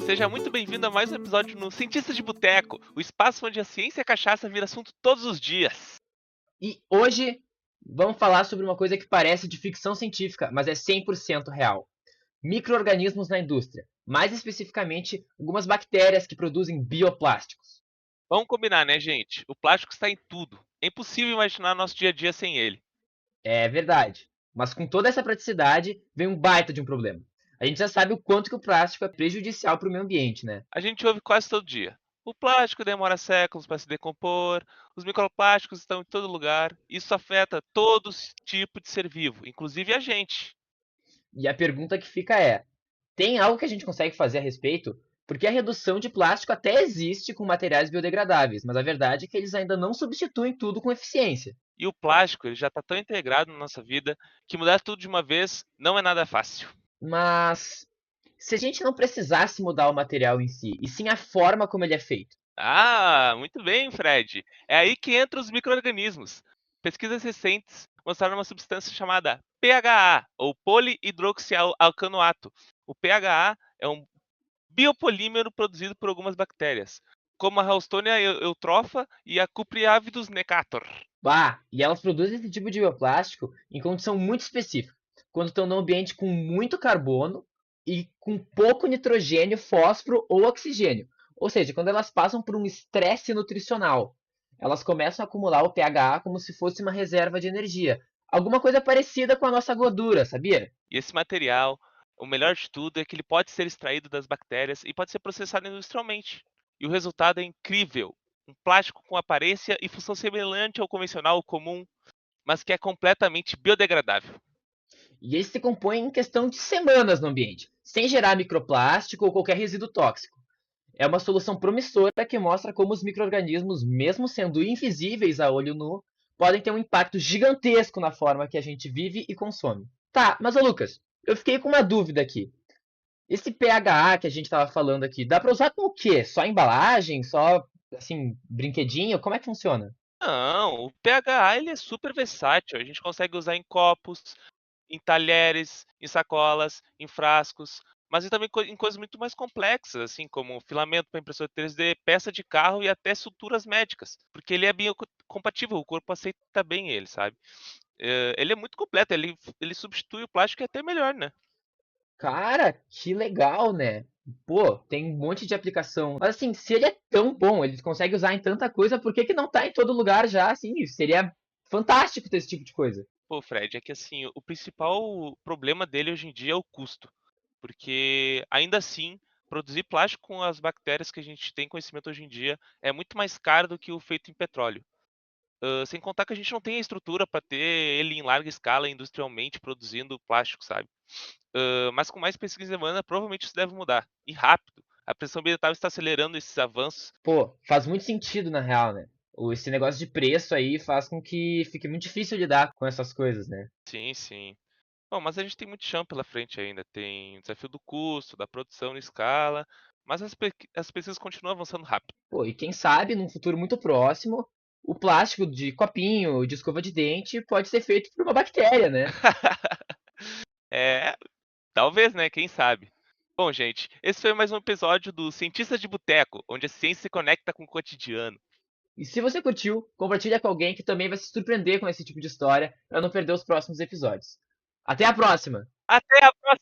Seja muito bem-vindo a mais um episódio no Cientista de Boteco, o espaço onde a ciência e a cachaça vira assunto todos os dias. E hoje vamos falar sobre uma coisa que parece de ficção científica, mas é 100% real. Micro-organismos na indústria, mais especificamente algumas bactérias que produzem bioplásticos. Vamos combinar, né, gente? O plástico está em tudo. É impossível imaginar nosso dia a dia sem ele. É verdade, mas com toda essa praticidade vem um baita de um problema. A gente já sabe o quanto que o plástico é prejudicial para o meio ambiente, né? A gente ouve quase todo dia. O plástico demora séculos para se decompor, os microplásticos estão em todo lugar. Isso afeta todo tipo de ser vivo, inclusive a gente. E a pergunta que fica é: tem algo que a gente consegue fazer a respeito? Porque a redução de plástico até existe com materiais biodegradáveis, mas a verdade é que eles ainda não substituem tudo com eficiência. E o plástico, ele já está tão integrado na nossa vida que mudar tudo de uma vez não é nada fácil. Mas se a gente não precisasse mudar o material em si, e sim a forma como ele é feito? Ah, muito bem, Fred. É aí que entram os micro-organismos. Pesquisas recentes mostraram uma substância chamada PHA, ou polihidroxialcanoato. O PHA é um biopolímero produzido por algumas bactérias, como a Ralstonia eutropha e a Cupriavidus necator. Bah, e elas produzem esse tipo de bioplástico em condição muito específica, quando estão num ambiente com muito carbono e com pouco nitrogênio, fósforo ou oxigênio. Ou seja, quando elas passam por um estresse nutricional, elas começam a acumular o pH como se fosse uma reserva de energia. Alguma coisa parecida com a nossa gordura, sabia? E esse material, o melhor de tudo é que ele pode ser extraído das bactérias e pode ser processado industrialmente. E o resultado é incrível. Um plástico com aparência e função semelhante ao convencional comum, mas que é completamente biodegradável. E ele se compõe em questão de semanas no ambiente, sem gerar microplástico ou qualquer resíduo tóxico. É uma solução promissora que mostra como os micro-organismos, mesmo sendo invisíveis a olho nu, podem ter um impacto gigantesco na forma que a gente vive e consome. Tá, mas ô Lucas, eu fiquei com uma dúvida aqui. Esse PHA que a gente estava falando aqui, dá para usar com o quê? Só embalagem? Só, assim, brinquedinho? Como é que funciona? Não, o PHA ele é super versátil. A gente consegue usar em copos, em talheres, em sacolas, em frascos, mas e também em coisas muito mais complexas, assim como filamento para impressora 3D, peça de carro e até suturas médicas, porque ele é biocompatível, o corpo aceita bem ele, sabe? Ele é muito completo, ele substitui o plástico e é até melhor, né? Cara, que legal, né? Pô, tem um monte de aplicação. Mas assim, se ele é tão bom, ele consegue usar em tanta coisa, por que que não tá em todo lugar já, assim? Seria fantástico ter esse tipo de coisa. Pô, Fred, é que assim, o principal problema dele hoje em dia é o custo, porque ainda assim, produzir plástico com as bactérias que a gente tem conhecimento hoje em dia é muito mais caro do que o feito em petróleo. Sem contar que a gente não tem a estrutura para ter ele em larga escala industrialmente produzindo plástico, sabe? Mas com mais pesquisa e demanda, provavelmente isso deve mudar. E rápido. A pressão ambiental está acelerando esses avanços. Pô, faz muito sentido na real, né? Esse negócio de preço aí faz com que fique muito difícil lidar com essas coisas, né? Sim, sim. Bom, mas a gente tem muito chão pela frente ainda. Tem o desafio do custo, da produção em escala, mas as pesquisas continuam avançando rápido. Pô, e quem sabe, num futuro muito próximo, o plástico de copinho, de escova de dente, pode ser feito por uma bactéria, né? É, talvez, né? Quem sabe? Bom, gente, esse foi mais um episódio do Cientista de Boteco, onde a ciência se conecta com o cotidiano. E se você curtiu, compartilha com alguém que também vai se surpreender com esse tipo de história para não perder os próximos episódios. Até a próxima! Até a próxima!